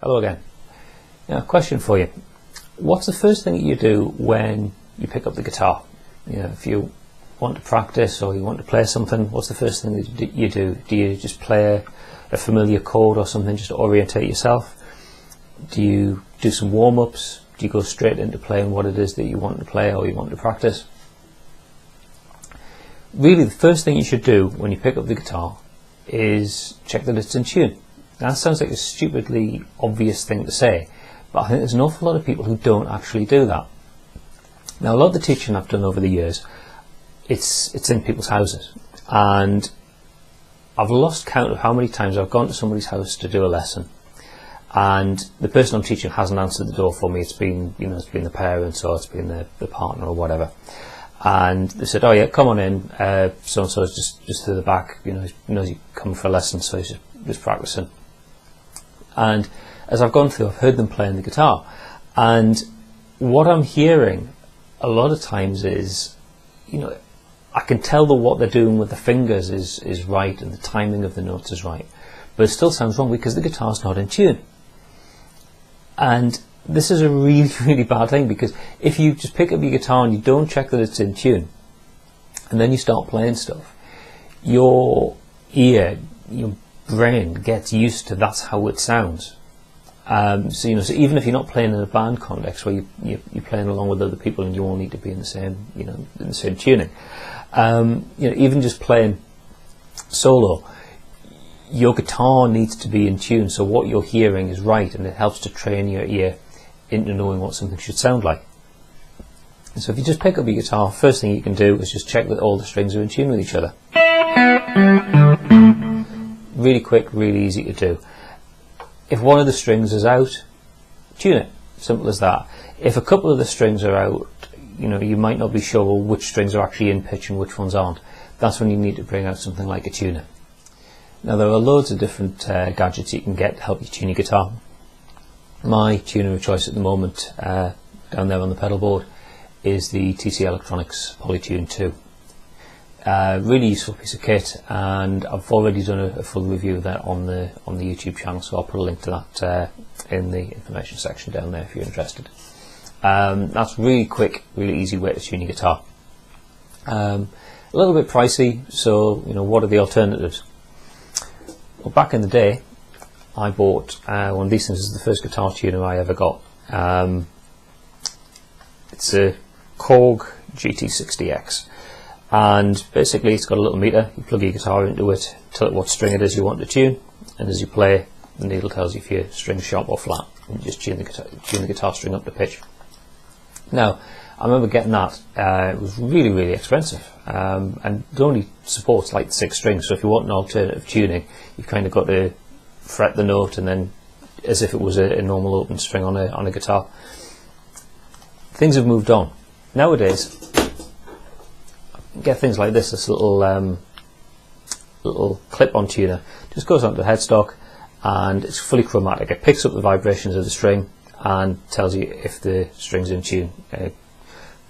Hello again. Now, question for you. What's the first thing that you do when you pick up the guitar? If you want to practice or you want to play something, what's the first thing that you do? Do you just play a familiar chord or something just to orientate yourself? Do you do some warm-ups? Do you go straight into playing what it is that you want to play or you want to practice? Really, the first thing you should do when you pick up the guitar is check that it's in tune. That sounds like a stupidly obvious thing to say, but I think there's an awful lot of people who don't actually do that. Now, a lot of the teaching I've done over the years, it's in people's houses, and I've lost count of how many times I've gone to somebody's house to do a lesson, and the person I'm teaching hasn't answered the door for me. It's been, it's been the parents or it's been the partner or whatever, and they said, "Oh yeah, come on in. So and so is just to the back. He knows you come for a lesson, so he's just practicing." And as I've gone through, I've heard them playing the guitar, and what I'm hearing a lot of times is, I can tell that what they're doing with the fingers is right and the timing of the notes is right, but it still sounds wrong because the guitar's not in tune. And this is a really, really bad thing, because if you just pick up your guitar and you don't check that it's in tune, and then you start playing stuff, your ear, your brain gets used to that's how it sounds. So even if you're not playing in a band context where you're playing along with other people and you all need to be in the same in the same tuning, even just playing solo, your guitar needs to be in tune, so what you're hearing is right, and it helps to train your ear into knowing what something should sound like. And so if you just pick up your guitar, first thing you can do is just check that all the strings are in tune with each other. Really quick, really easy to do. If one of the strings is out, tune it. Simple as that. If a couple of the strings are out, you might not be sure which strings are actually in pitch and which ones aren't. That's when you need to bring out something like a tuner. Now, there are loads of different gadgets you can get to help you tune your guitar. My tuner of choice at the moment, down there on the pedal board, is the TC Electronics Polytune 2. Really useful piece of kit, and I've already done a full review of that on the YouTube channel, so I'll put a link to that in the information section down there if you're interested. That's really quick, really easy way to tune your guitar. A little bit pricey, so what are the alternatives? Well, back in the day, I bought one of these things. This is the first guitar tuner I ever got. It's a Korg GT60X. And basically it's got a little meter. You plug your guitar into it, tell it what string it is you want to tune, and as you play, the needle tells you if your string's sharp or flat, and you just tune the guitar string up to pitch. Now, I remember getting that. It was really, really expensive, and it only supports like 6 strings, so if you want an alternative tuning, you've kind of got to fret the note and then as if it was a normal open string on a guitar. Things have moved on. Nowadays, get things like this little clip-on tuner. Just goes onto the headstock, and it's fully chromatic. It picks up the vibrations of the string and tells you if the string's in tune.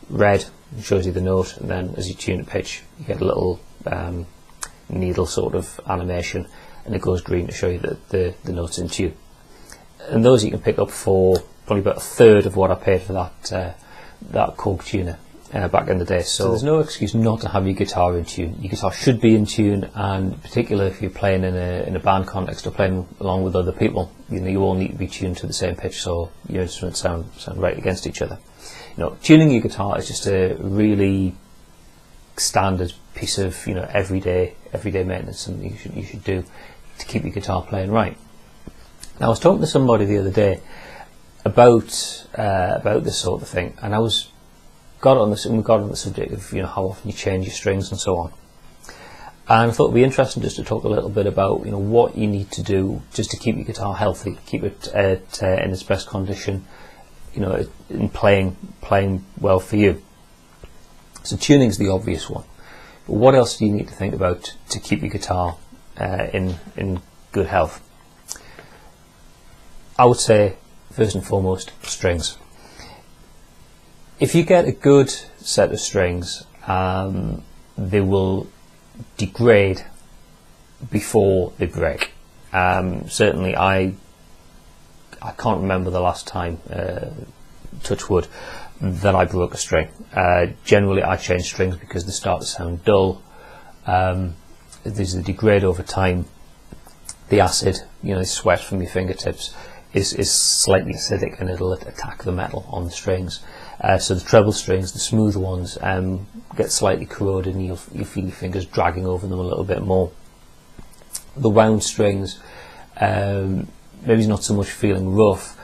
Red shows you the note, and then as you tune at pitch, you get a little needle sort of animation, and it goes green to show you that the note's in tune. And those you can pick up for probably about a third of what I paid for that Korg tuner back in the day. So there's no excuse not to have your guitar in tune. Your guitar should be in tune, and particularly if you're playing in a band context or playing along with other people, you all need to be tuned to the same pitch so your instruments sound right against each other. Tuning your guitar is just a really standard piece of everyday maintenance, something you should do to keep your guitar playing right. Now, I was talking to somebody the other day about this sort of thing, and we got on the subject of how often you change your strings and so on. And I thought it'd be interesting just to talk a little bit about what you need to do just to keep your guitar healthy, keep it in its best condition, in playing well for you. So tuning's the obvious one, but what else do you need to think about to keep your guitar in good health? I would say first and foremost, strings. If you get a good set of strings, they will degrade before they break. Certainly I I can't remember the last time, touch wood, that I broke a string. Generally I change strings because they start to sound dull. These degrade over time. The acid, the sweat from your fingertips is slightly acidic, and it'll attack the metal on the strings. So the treble strings, the smooth ones, get slightly corroded, and you'll feel your fingers dragging over them a little bit more. The wound strings, maybe not so much feeling rough,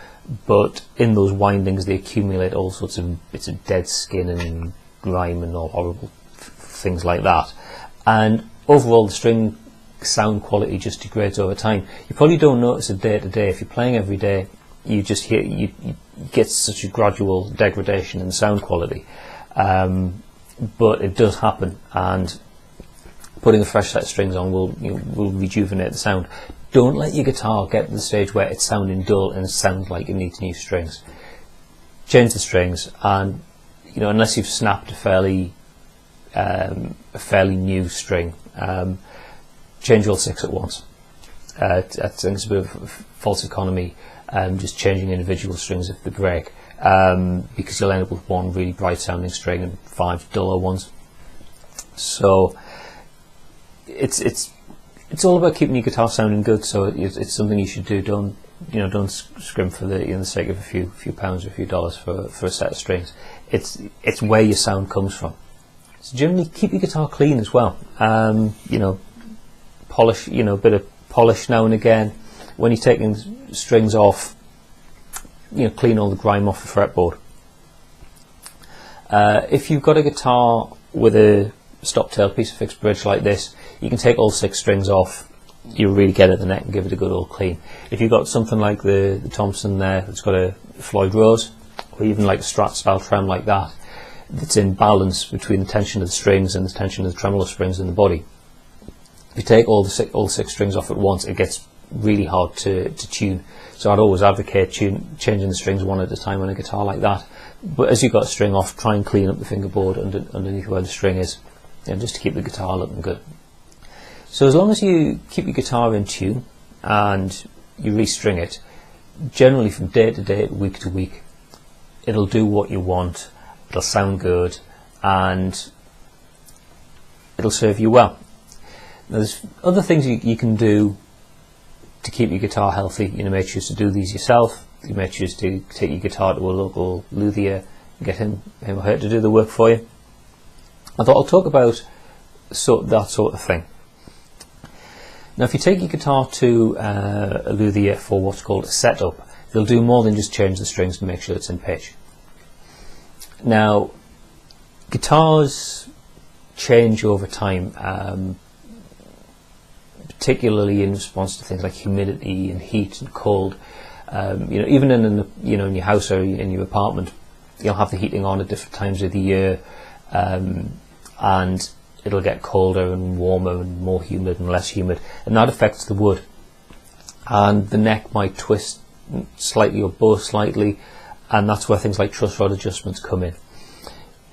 but in those windings they accumulate all sorts of bits of dead skin and grime and all horrible things like that. And overall the string sound quality just degrades over time. You probably don't notice it day to day. If you're playing every day, you just hear you get such a gradual degradation in the sound quality, but it does happen, and putting a fresh set of strings on will rejuvenate the sound. Don't let your guitar get to the stage where it's sounding dull and it sounds like it needs new strings. Change the strings, and unless you've snapped a fairly new string, change all 6 at once. I think it's a bit of false economy, just changing individual strings if they break, because you'll end up with one really bright sounding string and 5 duller ones. So it's all about keeping your guitar sounding good. So it's something you should do. Don't scrimp for the sake of a few pounds or a few dollars for a set of strings. It's where your sound comes from. So generally keep your guitar clean as well. Polish, a bit of polish now and again. When you're taking strings off, clean all the grime off the fretboard. If you've got a guitar with a stop tailpiece, a fixed bridge like this, you can take all 6 strings off. You'll really get at the neck and give it a good old clean. If you've got something like the Thompson there that's got a Floyd Rose, or even like a Strat style trem like that, that's in balance between the tension of the strings and the tension of the tremolo springs in the body. If you take all 6 strings off at once, it gets really hard to tune. So I'd always advocate changing the strings one at a time on a guitar like that. But as you've got a string off, try and clean up the fingerboard underneath where the string is, just to keep the guitar looking good. So as long as you keep your guitar in tune and you restring it, generally from day to day, week to week, it'll do what you want, it'll sound good, and it'll serve you well. Now, there's other things you can do to keep your guitar healthy. You may choose to do these yourself. You may choose to take your guitar to a local luthier and get him or her to do the work for you. I thought I'll talk about that sort of thing. Now, if you take your guitar to a luthier for what's called a setup, they'll do more than just change the strings to make sure it's in pitch. Now, guitars change over time, particularly in response to things like humidity and heat and cold. Even in your house or in your apartment, you'll have the heating on at different times of the year, and it'll get colder and warmer and more humid and less humid, and that affects the wood. And the neck might twist slightly or bow slightly, and that's where things like truss rod adjustments come in.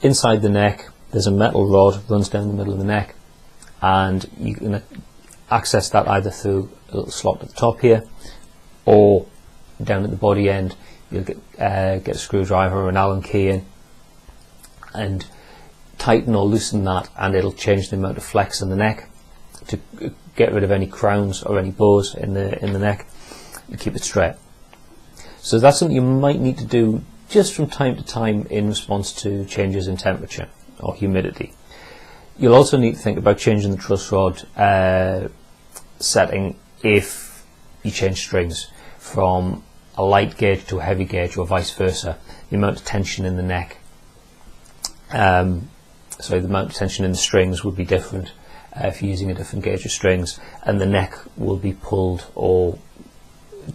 Inside the neck, there's a metal rod runs down the middle of the neck, and you can access that either through a little slot at the top here, or down at the body end. You'll get a screwdriver or an Allen key in and tighten or loosen that, and it'll change the amount of flex in the neck to get rid of any crowns or any bows in the neck and keep it straight. So that's something you might need to do just from time to time in response to changes in temperature or humidity. You'll also need to think about changing the truss rod setting if you change strings from a light gauge to a heavy gauge, or vice versa. The amount of tension in the neck, the amount of tension in the strings would be different if you're using a different gauge of strings, and the neck will be pulled or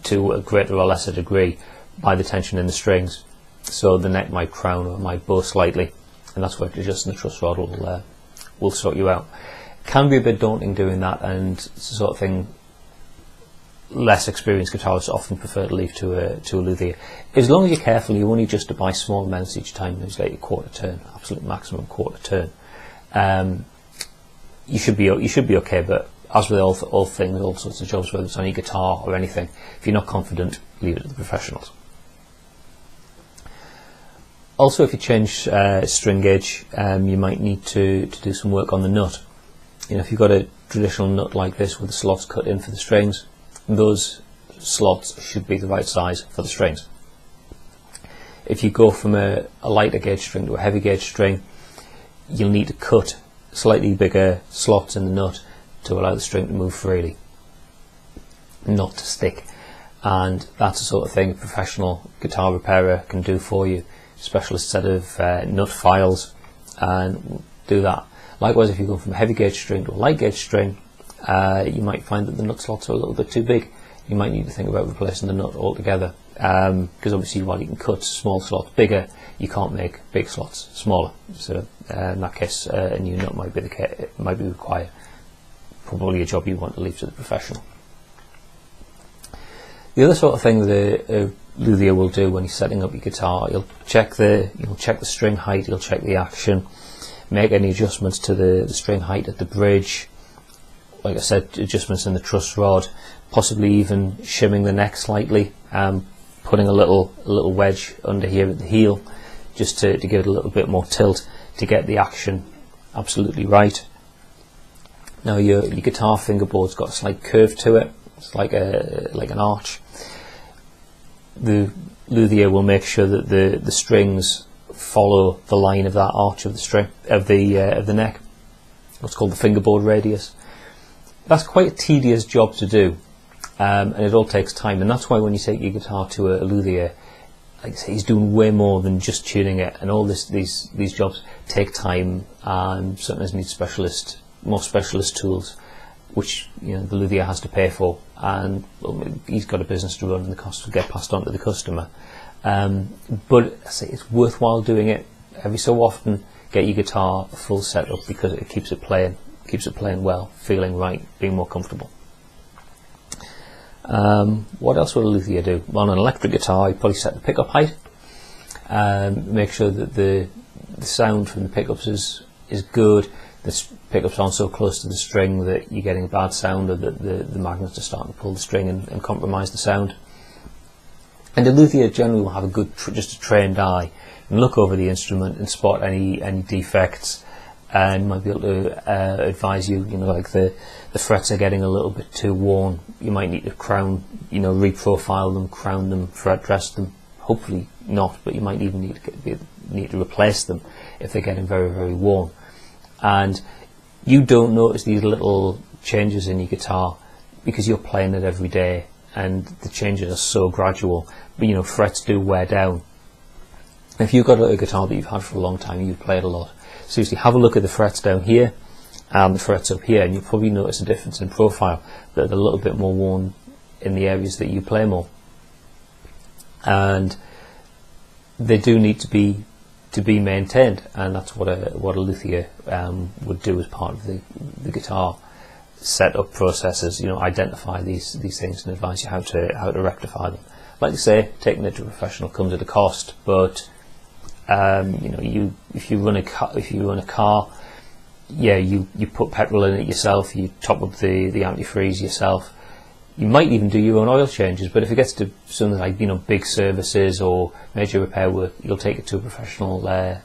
to a greater or lesser degree by the tension in the strings. So the neck might crown or might bow slightly, and that's where adjusting the truss rod will sort you out. It can be a bit daunting doing that, and it's the sort of thing less experienced guitarists often prefer to leave to a luthier. As long as you're careful, you only just to buy small amounts each time, it's like a quarter turn, absolute maximum quarter turn. You should be okay, but as with all things, all sorts of jobs, whether it's on your guitar or anything, if you're not confident, leave it to the professionals. Also, if you change string gauge, you might need to do some work on the nut. If you've got a traditional nut like this with the slots cut in for the strings, those slots should be the right size for the strings. If you go from a lighter gauge string to a heavy gauge string, you'll need to cut slightly bigger slots in the nut to allow the string to move freely, not to stick. And that's the sort of thing a professional guitar repairer can do for you. Specialist set of nut files, and do that. Likewise, if you go from a heavy gauge string to a light gauge string, you might find that the nut slots are a little bit too big. You might need to think about replacing the nut altogether, because obviously while you can cut small slots bigger, you can't make big slots smaller. So in that case, a new nut might be required. Probably a job you want to leave to the professional. The other sort of thing that a luthier will do when he's setting up your guitar, he'll check the string height, he'll check the action, make any adjustments to the string height at the bridge, like I said, adjustments in the truss rod, possibly even shimming the neck slightly, putting a little wedge under here at the heel, just to give it a little bit more tilt to get the action absolutely right. Now your guitar fingerboard's got a slight curve to it. It's like an arch. The luthier will make sure that the strings follow the line of that arch of the string of the neck. What's called the fingerboard radius. That's quite a tedious job to do, and it all takes time. And that's why when you take your guitar to a luthier, like I say, he's doing way more than just tuning it. And all these jobs take time, and sometimes need more specialist tools, which the luthier has to pay for, and he's got a business to run, and the costs will get passed on to the customer. But I say it's worthwhile doing it every so often. Get your guitar a full setup, because it keeps it playing well, feeling right, being more comfortable. What else will a luthier do? Well, on an electric guitar, you probably set the pickup height, make sure that the sound from the pickups is good. The pickups aren't so close to the string that you're getting a bad sound, or that the magnets are starting to pull the string and compromise the sound. And the luthier generally will have just a trained eye, and look over the instrument and spot any defects, and might be able to advise you. Like the frets are getting a little bit too worn. You might need to crown, reprofile them, crown them, fret dress them. Hopefully not, but you might even need to replace them if they're getting very, very worn. And you don't notice these little changes in your guitar because you're playing it every day, and the changes are so gradual. But frets do wear down. If you've got a guitar that you've had for a long time, you've played a lot, seriously have a look at the frets down here and the frets up here, and you'll probably notice a difference in profile, that they're a little bit more worn in the areas that you play more. And they do need to be maintained, and that's what a luthier would do as part of the guitar setup processes. Identify these things and advise you how to rectify them. Like I say, taking it to a professional comes at a cost, but if you run a car, yeah, you put petrol in it yourself, you top up the antifreeze yourself. You might even do your own oil changes, but if it gets to something like big services or major repair work, you'll take it to a professional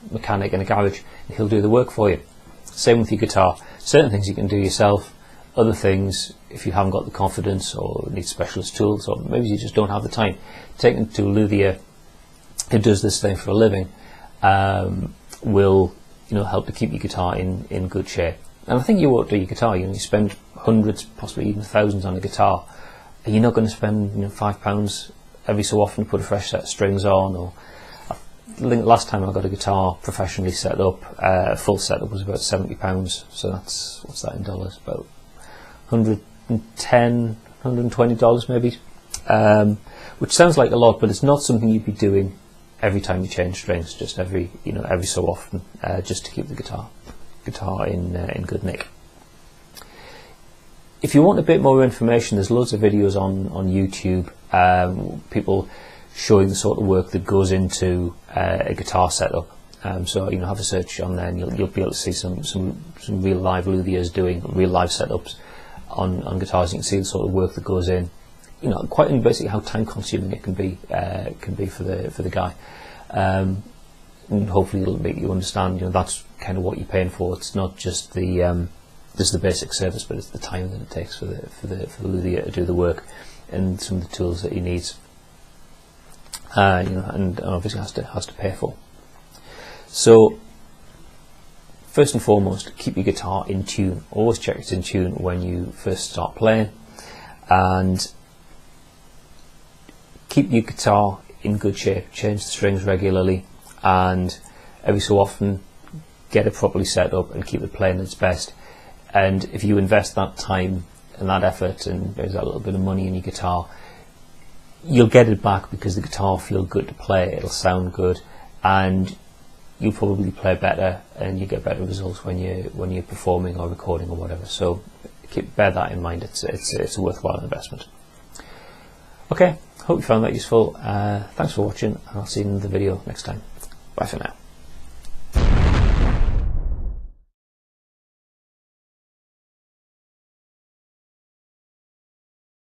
mechanic in a garage, and he'll do the work for you. Same with your guitar. Certain things you can do yourself. Other things, if you haven't got the confidence or need specialist tools, or maybe you just don't have the time, taking it to a luthier who does this thing for a living will help to keep your guitar in good shape. And I think you ought to do your guitar. You spend hundreds, possibly even thousands on a guitar. You're not going to spend £5 every so often to put a fresh set of strings on. Or I think last time I got a guitar professionally set up, a full setup was about £70. So that's, what's that in dollars? About $110, $120 maybe. Which sounds like a lot, but it's not something you'd be doing every time you change strings. Just every so often, just to keep the guitar in good nick. If you want a bit more information, there's loads of videos on YouTube, people showing the sort of work that goes into a guitar setup. So have a search on there, and you'll be able to see some real live luthiers doing real live setups, on guitars. You can see the sort of work that goes in. You know, quite basically how time consuming it can be for the guy. And hopefully it'll make you understand, you know, that's kind of what you're paying for. It's not just the basic service, but it's the time that it takes for the luthier to do the work, and some of the tools that he needs. You know, and obviously has to pay for. So first and foremost, keep your guitar in tune. Always check it's in tune when you first start playing, and keep your guitar in good shape. Change the strings regularly, and every so often get it properly set up and keep it playing its best. And if you invest that time and that effort and there's that little bit of money in your guitar, you'll get it back, because the guitar will feel good to play, it'll sound good, and you'll probably play better and you get better results when you're performing or recording or whatever. So bear that in mind. It's a worthwhile investment. Okay, hope you found that useful. Thanks for watching, and I'll see you in the video next time. Bye for now.